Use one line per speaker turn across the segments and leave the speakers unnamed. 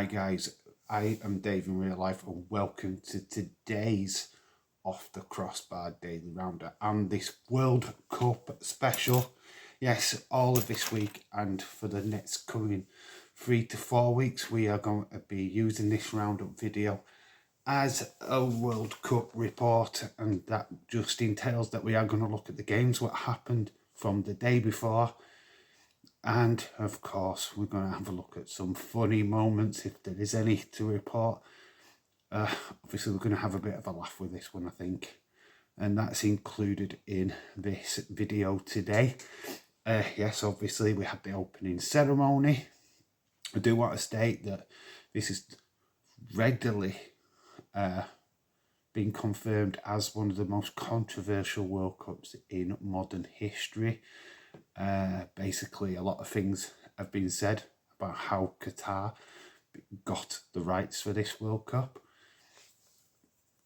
guys, I am Dave in real life and welcome to today's Off the Crossbar Daily Roundup and this World Cup special. Yes, all of this week and for the next coming 3 to 4 weeks we are going to be using this roundup video as a World Cup report, and that just entails that we are going to look at the games, what happened from the day before. And of course, we're going to have a look at some funny moments, if there is any to report. Obviously, we're going to have a bit of a laugh with this one, I think. And that's included in this video today. Yes, obviously, we had the opening ceremony. I do want to state that this is regularly being confirmed as one of the most controversial World Cups in modern history. Basically, a lot of things have been said about how Qatar got the rights for this World Cup.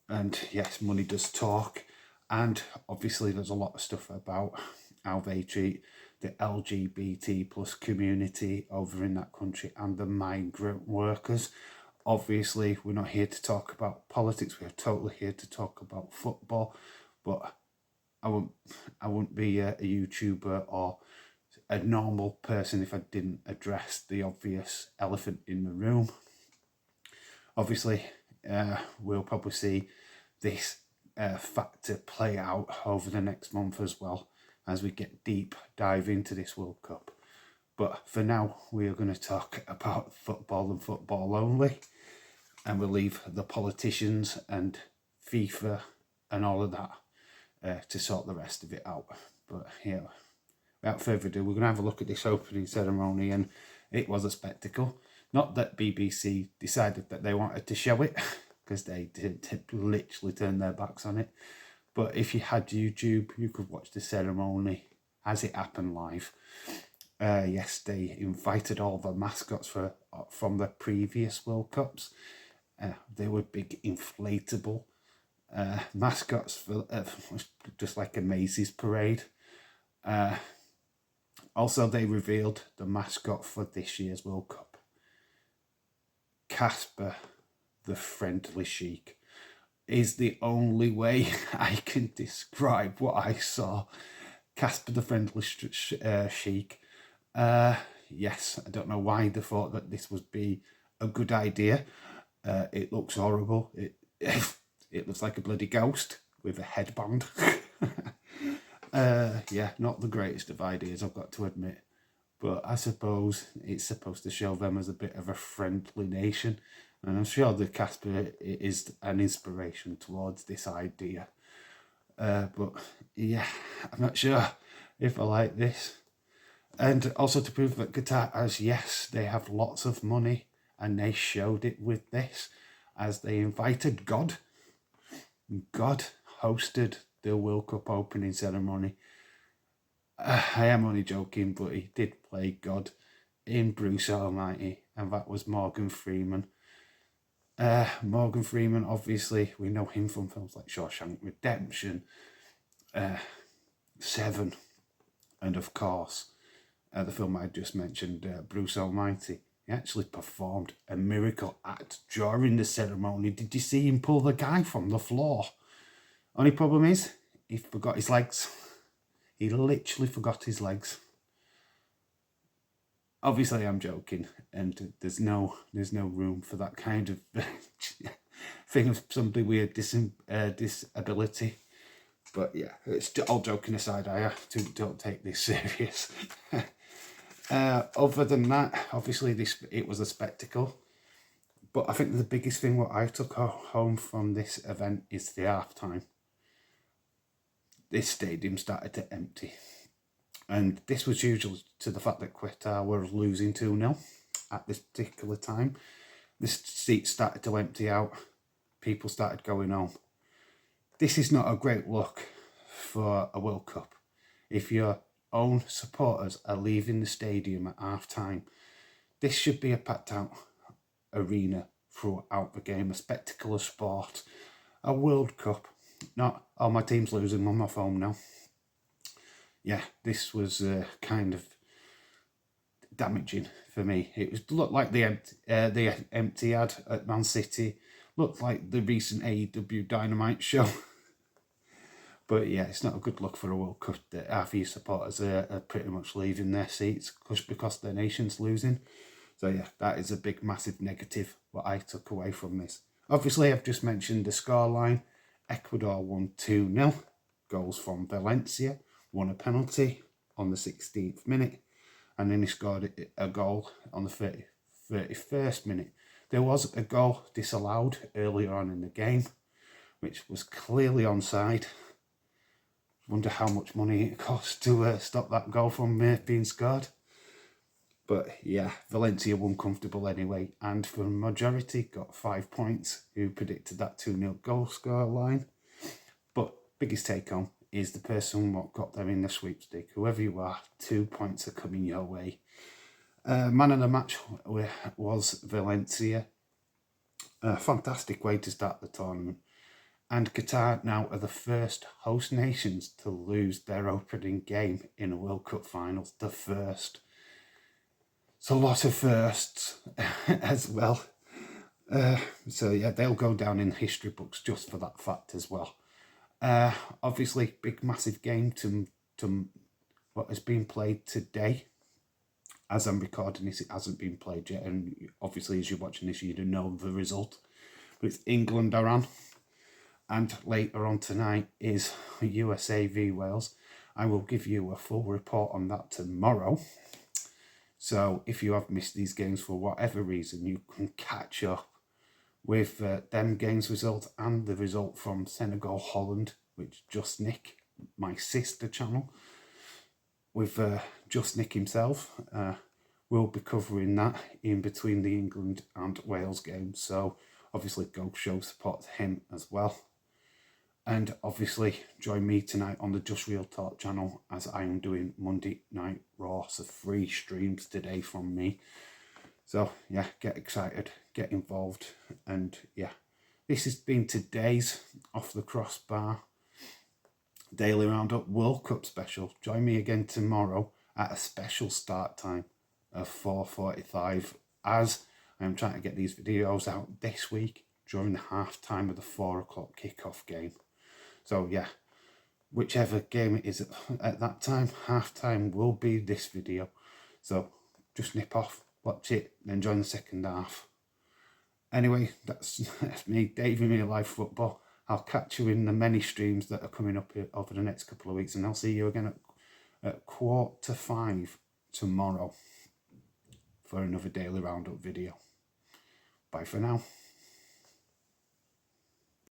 And yes, money does talk. And obviously there's a lot of stuff about how they treat the LGBT plus community over in that country and the migrant workers. Obviously, we're not here to talk about politics. We're totally here to talk about football. But I wouldn't be a YouTuber or a normal person if I didn't address the obvious elephant in the room. Obviously, we'll probably see this factor play out over the next month as well as we get deep dive into this World Cup. But for now, we are going to talk about football and football only, and we'll leave the politicians and FIFA and all of that to sort the rest of it out. But yeah, without further ado, we're going to have a look at this opening ceremony, and it was a spectacle. Not that BBC decided that they wanted to show it, because they did literally turn their backs on it. But if you had YouTube, you could watch the ceremony as it happened live. Yes, they invited all the mascots from the previous World Cups. They were big inflatable mascots for just like a Macy's parade. Also, they revealed the mascot for this year's World Cup, Casper the Friendly Sheik, is the only way I can describe what I saw. Casper the Friendly Sheik. Yes, I don't know why they thought that this would be a good idea. It looks horrible. It looks like a bloody ghost with a headband. Yeah, not the greatest of ideas, I've got to admit. But I suppose it's supposed to show them as a bit of a friendly nation. And I'm sure the Casper is an inspiration towards this idea. But yeah, I'm not sure if I like this. And also to prove that Qatar has, yes, they have lots of money. And they showed it with this, as they invited God. God hosted the World Cup opening ceremony. I am only joking, but he did play God in Bruce Almighty, and that was Morgan Freeman. Morgan Freeman, obviously, we know him from films like Shawshank Redemption, Seven, and of course, the film I just mentioned, Bruce Almighty. He actually performed a miracle act during the ceremony. Did you see him pull the guy from the floor? Only problem is, he forgot his legs. He literally forgot his legs. Obviously, I'm joking, and there's no room for that kind of thing of somebody with disability. But yeah, it's all joking aside. Don't take this serious. Other than that, obviously it was a spectacle. But I think the biggest thing what I took home from this event is the halftime. This stadium started to empty. And this was due to the fact that Qatar were losing 2-0 at this particular time. The seats started to empty out. People started going home. This is not a great look for a World Cup. If your own supporters are leaving the stadium at half-time, this should be a packed-out arena throughout the game, a spectacle of sport, a World Cup. Not, oh, my team's losing, I'm off home now. Yeah, this was kind of damaging for me. It looked like the empty ad at Man City, looked like the recent AEW Dynamite show. But yeah, it's not a good look for a World Cup that half of your supporters are pretty much leaving their seats because their nation's losing. So yeah, that is a big, massive negative what I took away from this. Obviously, I've just mentioned the scoreline. Ecuador won 2-0. Goals from Valencia, won a penalty on the 16th minute, and then he scored a goal on the 31st minute. There was a goal disallowed earlier on in the game, which was clearly onside. Wonder how much money it cost to stop that goal from being scored. But yeah, Valencia won comfortable anyway, and for the majority got 5 points who predicted that 2-0 goal score line. But biggest take home is the person what got them in the sweepstake. Whoever you are, 2 points are coming your way. Man of the match was Valencia. A fantastic way to start the tournament. And Qatar now are the first host nations to lose their opening game in a World Cup finals. The first. It's a lot of firsts as well. So yeah, they'll go down in history books just for that fact as well. Obviously, big massive game to what has been played today. As I'm recording this, it hasn't been played yet, and obviously as you're watching this, you don't know the result. But it's England-Iran. And later on tonight is USA v Wales. I will give you a full report on that tomorrow. So if you have missed these games for whatever reason, you can catch up with them games result and the result from Senegal-Holland, which Just Nick, my sister channel, with Just Nick himself, will be covering that in between the England and Wales games. So obviously go show support to him as well. And obviously join me tonight on the Just Real Talk channel as I am doing Monday Night Raw. So 3 streams today from me. So yeah, get excited, get involved. And yeah, this has been today's Off the Crossbar Daily Roundup World Cup special. Join me again tomorrow at a special start time of 4:45 as I am trying to get these videos out this week during the half time of the 4 o'clock kickoff game. So yeah, whichever game it is at that time, half time will be this video. So just nip off, watch it, then join the second half. Anyway, that's me, Dave in Real Life Football. I'll catch you in the many streams that are coming up over the next couple of weeks, and I'll see you again at 4:45 tomorrow for another Daily Roundup video. Bye for now.